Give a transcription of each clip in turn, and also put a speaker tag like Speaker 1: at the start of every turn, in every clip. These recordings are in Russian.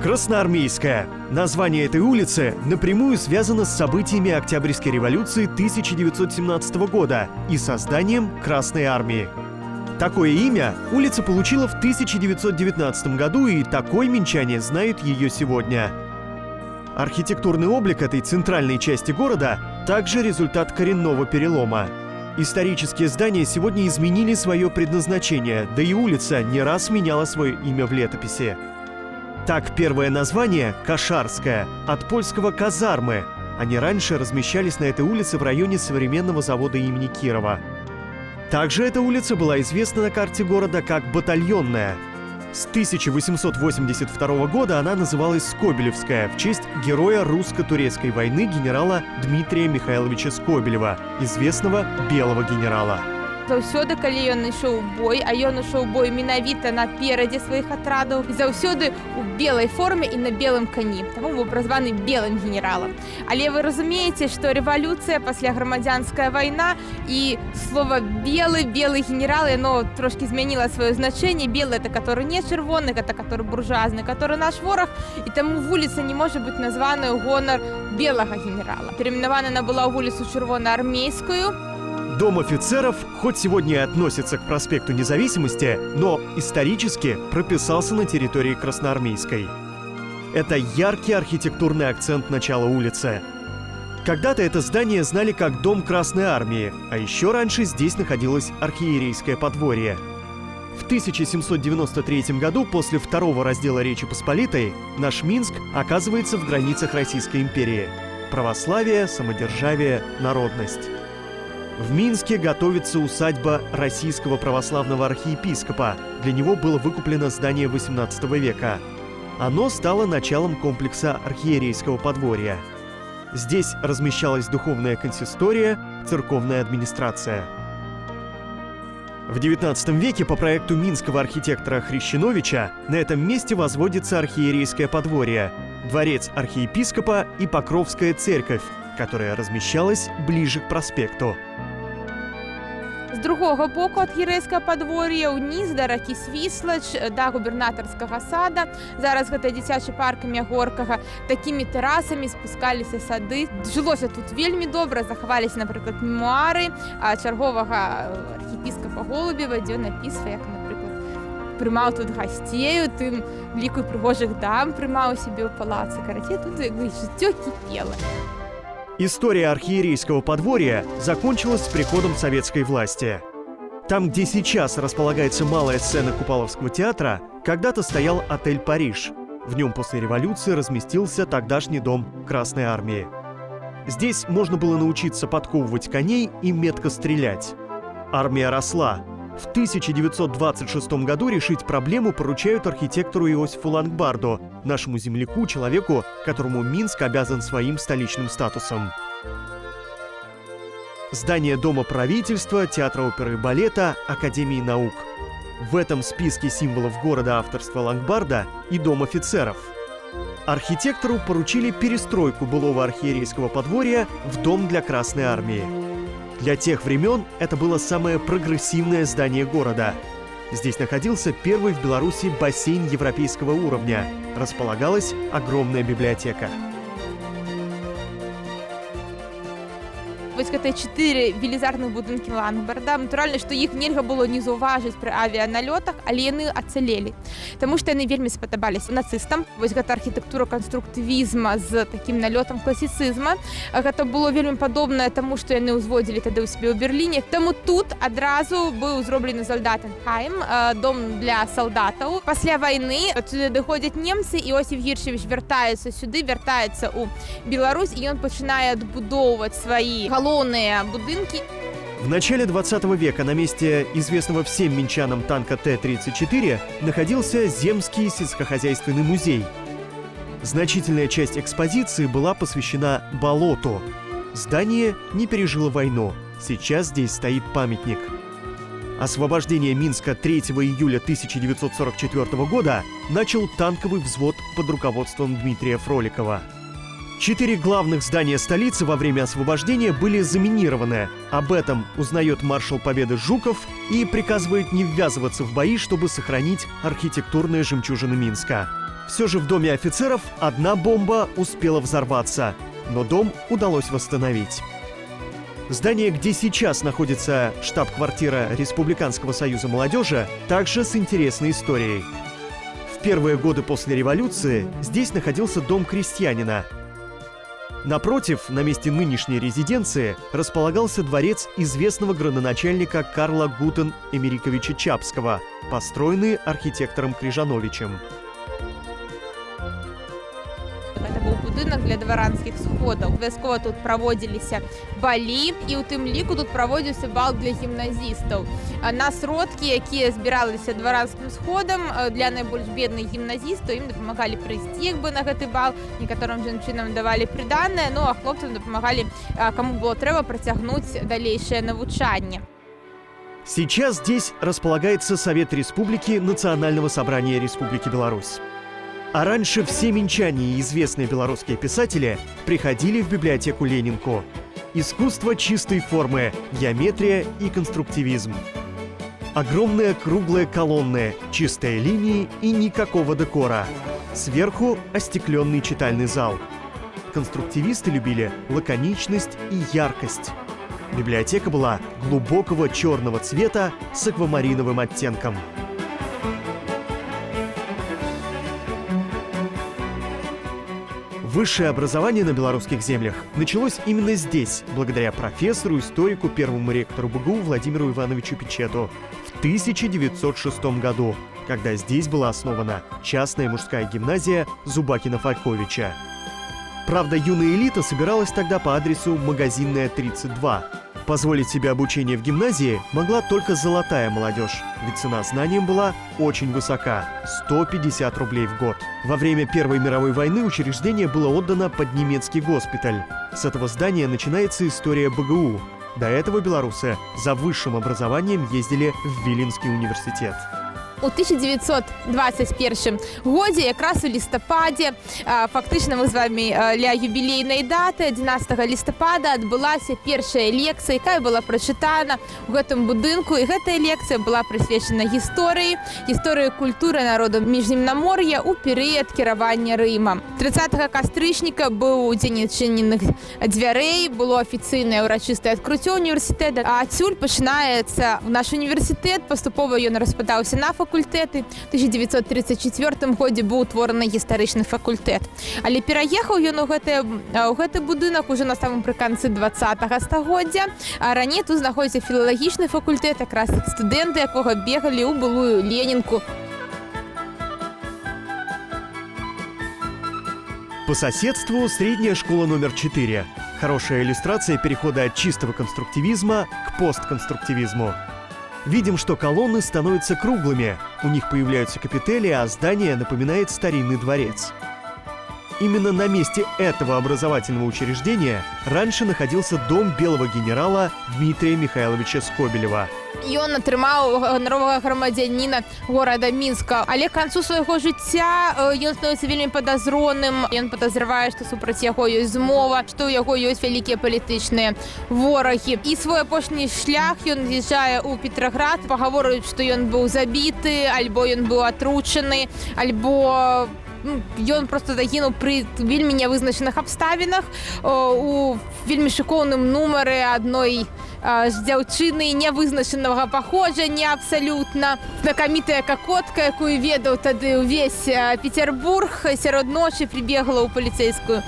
Speaker 1: Красноармейская. Название этой улицы напрямую связано с событиями Октябрьской революции 1917 года и созданием Красной армии. Такое имя улица получила в 1919 году, и такой минчане знают ее сегодня. Архитектурный облик этой центральной части города также результат коренного перелома. Исторические здания сегодня изменили свое предназначение, да и улица не раз меняла свое имя в летописи. Так, первое название – Кошарская, от польского «казармы». Они раньше размещались на этой улице в районе современного завода имени Кирова. Также эта улица была известна на карте города как Батальонная. С 1882 года она называлась Скобелевская в честь героя русско-турецкой войны генерала Дмитрия Михайловича Скобелева, известного белого генерала.
Speaker 2: Заўсёды, калі ён ішоў у бой, а ён ішоў у бой менавіта наперадзе сваіх атрадаў, заўсёды у белай форме і на белым кані. Таму быў празваны белым генералам. Але вы разумееце, што рэвалюцыя пасля грамадзянская вайна і слова белы генерал, яно трошкі змяніла сваё значэнне. Белы — это который не чырвоны, это который буржуазны, который наш вораг, і таму вуліца не можа быць названая ў гонар белага генерала. Перайменавана она была ў вуліцу Чырвонаармейскую.
Speaker 1: Дом офицеров хоть сегодня и относится к проспекту Независимости, но исторически прописался на территории Красноармейской. Это яркий архитектурный акцент начала улицы. Когда-то это здание знали как Дом Красной армии, а еще раньше здесь находилось архиерейское подворье. В 1793 году, после второго раздела Речи Посполитой, наш Минск оказывается в границах Российской империи. Православие, самодержавие, народность. В Минске готовится усадьба российского православного архиепископа. Для него было выкуплено здание XVIII века. Оно стало началом комплекса архиерейского подворья. Здесь размещалась духовная консистория, церковная администрация. В XIX веке по проекту минского архитектора Хрещеновича на этом месте возводится архиерейское подворье, дворец архиепископа и Покровская церковь, которая размещалась ближе к проспекту.
Speaker 2: З другого боку архієрейського подвор'я ўніз да ракі Свіслач, да губернатарскага сада. Зараз гэта дзіцячы парк імя Горкага. Такімі тэрасамі спускаліся сады. Жылося тут вельмі добра, захаваліся, напрыклад, мемуары чарговага архіепіскапа Голубева, дзе ён апісвае, як, напрыклад, прымаў тут гасцей, тым ліку прыгожых дам прымаў сябе ў палацы. Карацей, тут жыццё кіпела.
Speaker 1: История архиерейского подворья закончилась с приходом советской власти. Там, где сейчас располагается малая сцена Купаловского театра, когда-то стоял отель «Париж». В нем после революции разместился тогдашний дом Красной армии. Здесь можно было научиться подковывать коней и метко стрелять. Армия росла. В 1926 году решить проблему поручают архитектору Иосифу Лангбарду, нашему земляку, человеку, которому Минск обязан своим столичным статусом. Здание Дома правительства, Театра оперы и балета, Академии наук. В этом списке символов города авторства Лангбарда и Дом офицеров. Архитектору поручили перестройку былого архиерейского подворья в Дом для Красной армии. Для тех времен это было самое прогрессивное здание города. Здесь находился первый в Беларуси бассейн европейского уровня. Располагалась огромная библиотека.
Speaker 2: Вось гэтыя 4 велізарных будынкі Лангбарда. Натуральна, што іх нельга было не заўважыць пры авіяналётах, але яны ацалелі. Таму што яны вельмі спадабаліся нацыстам. Вось гэта архітэктура канструктывізма з такім налётам класіцызма. Гэта было вельмі падобнае таму, што яны ўзводзілі тады ў сябе ў Берліне. Таму тут адразу быў зроблены Солдатенхайм, дом для салдатаў. Пасля вайны сюды даходзяць немцы, і Іосиф Гіршевіч вяртаецца сюды, вяртаецца ў Беларусь, і ён пачынае адбудоўваць сваі галоўныя будынкі.
Speaker 1: В начале 20 века на месте известного всем минчанам танка Т-34 находился Земский сельскохозяйственный музей. Значительная часть экспозиции была посвящена болоту. Здание не пережило войну. Сейчас здесь стоит памятник. Освобождение Минска 3 июля 1944 года начал танковый взвод под руководством Дмитрия Фроликова. 4 главных здания столицы во время освобождения были заминированы. Об этом узнает маршал Победы Жуков и приказывает не ввязываться в бои, чтобы сохранить архитектурные жемчужины Минска. Все же в доме офицеров одна бомба успела взорваться, но дом удалось восстановить. Здание, где сейчас находится штаб-квартира Республиканского союза молодежи, также с интересной историей. В первые годы после революции здесь находился дом крестьянина. Напротив, на месте нынешней резиденции, располагался дворец известного градоначальника Карла Гутен-Эмериковича Чапского, построенный архитектором Крижановичем.
Speaker 2: Это был будинок для дваранскіх сходаў. Абавязкова тут праводзіліся балі, і ў тым ліку тут праводзіўся бал для гімназістаў. На сродкі, якія збіраліся дваранскім сходам, для найбольш бедных гімназістаў ім дапамагалі прыйсці як бы на гэты бал. Некаторым жанчынам давалі прыданае, ну а хлопцам дапамагалі, каму было трэба, працягнуць далейшае навучанне.
Speaker 1: Сейчас здесь располагается Совет Республики Национального собрания Республики Беларусь. А раньше все минчане и известные белорусские писатели приходили в библиотеку Ленинку. Искусство чистой формы, геометрия и конструктивизм. Огромные круглые колонны, чистые линии и никакого декора. Сверху остекленный читальный зал. Конструктивисты любили лаконичность и яркость. Библиотека была глубокого черного цвета с аквамариновым оттенком. Высшее образование на белорусских землях началось именно здесь, благодаря профессору, историку, первому ректору БГУ Владимиру Ивановичу Печету в 1906 году, когда здесь была основана частная мужская гимназия Зубакина-Фальковича. Правда, юная элита собиралась тогда по адресу Магазинная, 32. Позволить себе обучение в гимназии могла только золотая молодежь, ведь цена знаниям была очень высока – 150 рублей в год. Во время Первой мировой войны учреждение было отдано под немецкий госпиталь. С этого здания начинается история БГУ. До этого белорусы за высшим образованием ездили в Віленський университет.
Speaker 2: У 1921 годзе, якраз у лістападзе, фактычна мы з вами ля юбілейнай даты 11 лістапада адбылася першая лекцыя, якая была прачытана ў гэтым будынку, і гэтая лекцыя была прысвечана гісторыі культуры народу міжземнамор'я ў перыяд кіравання Рымам. 30 кастрычніка быў дзень адчыненых дзвярэй, было афіцыйнае ўрачыстае адкрыццё універсітэта, а адсюль пачынаецца наш універсітэт, паступова ён распадаўся на факультэты. У 1934 годзе быў утвораны гістарычны факультэт. Але пераехаў ён у гэты будынак уже на самым прыканцы 20-го стагоддзя. А раней тут знаходзіцца філалагічны факультэт, якраз студэнты якога бегалі ў былую Ленинку.
Speaker 1: По соседству средняя школа номер 4. Хорошая иллюстрация перехода от чистого конструктивизма к постконструктивизму. Видим, что колонны становятся круглыми, у них появляются капители, а здание напоминает старинный дворец. Именно на месте этого образовательного учреждения раньше находился дом белого генерала Дмитрия Михайловича Скобелева.
Speaker 2: Ён атрымаў ганаровага грамадзяніна горада Мінска, але к канцу свайго жыцця ён становіцца вельмі падазроным. Ён падазравае, што супраць яго ёсць змова, што ў яго ёсць вялікія палітычныя ворагі. І свой апошні шлях ён з'язджае ў Петраград, пагавораюць, што ён быў забіты, альбо ён быў атручаны, альбо ён просто загінуў пры вельмі нявызначаных абставінах у вельмі шыкоўным нумары адной з дзяўчыны нявызначанага паходжання абсалютна. Знакамітая какотка, якую ведаў тады ўвесь Петербург, сярод ночы прыбегла ў паліцэйскую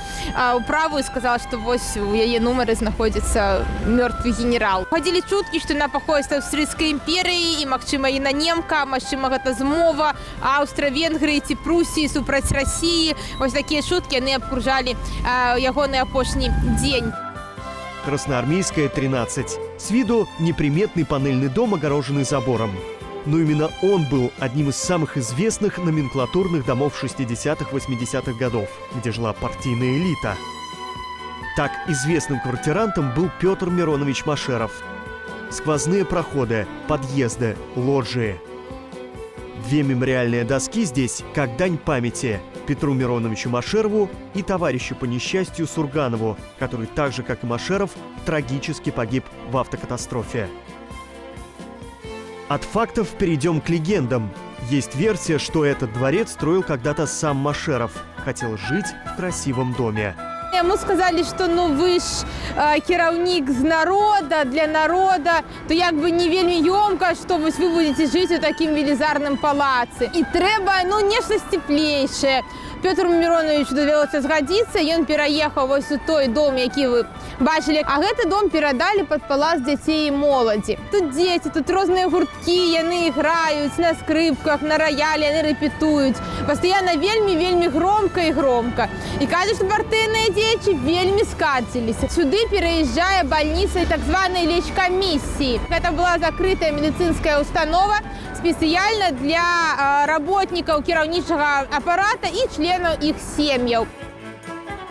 Speaker 2: управу і сказала, што вось у яе нумары знаходзіцца мёртвы генерал. Хадзілі чуткі, што яна паходзіць з Аўстрыйскай імперыі і, магчыма, яна немка, магчыма, гэта змова Аўстра-Венгрыі ці Прусіі супраць Расіі. Вось такія чуткі яны абкружалі ягоны апошні дзень.
Speaker 1: Красноармейская, 13. С виду неприметный панельный дом, огороженный забором. Но именно он был одним из самых известных номенклатурных домов 60-х-80-х годов, где жила партийная элита. Так известным квартирантом был Петр Миронович Машеров. Сквозные проходы, подъезды, лоджии. 2 мемориальные доски здесь как дань памяти Петру Мироновичу Машерову и товарищу по несчастью Сурганову, который так же, как и Машеров, трагически погиб в автокатастрофе. От фактов перейдем к легендам. Есть версия, что этот дворец строил когда-то сам Машеров. Хотел жить в красивом доме.
Speaker 2: Ему сказали, что вы ж кіраўнік з народа, для народа, то як бы не вельмі ёмка, што вы будете жить у таким велізарным палацы. І трэба, нешта сціплейшае. Пётру Мироновичу давялося згадзіцца, ён пераехаў вось у той дом, які вы бачылі. А гэты дом перадалі пад палац дзяцей і моладзі. Тут дзеці, тут розныя гурткі, яны іграюць на скрыпках, на раялі, яны рэпетуюць. Пастаянна вельмі громка і громка. І кажуць, што партыйныя дзеячы вельмі скардзіліся. Сюды пераязджае бальніца так званай лечкамісіі. Гэта была закрытая медыцынская установа спецыяльна для работнікаў кіраўнічага апарата і членов их семьев.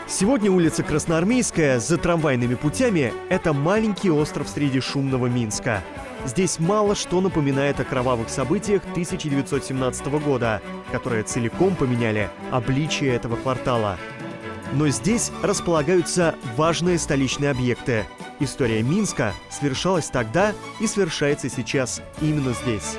Speaker 1: Сегодня улица Красноармейская за трамвайными путями – это маленький остров среди шумного Минска. Здесь мало что напоминает о кровавых событиях 1917 года, которые целиком поменяли обличие этого квартала. Но здесь располагаются важные столичные объекты. История Минска свершалась тогда и совершается сейчас именно здесь.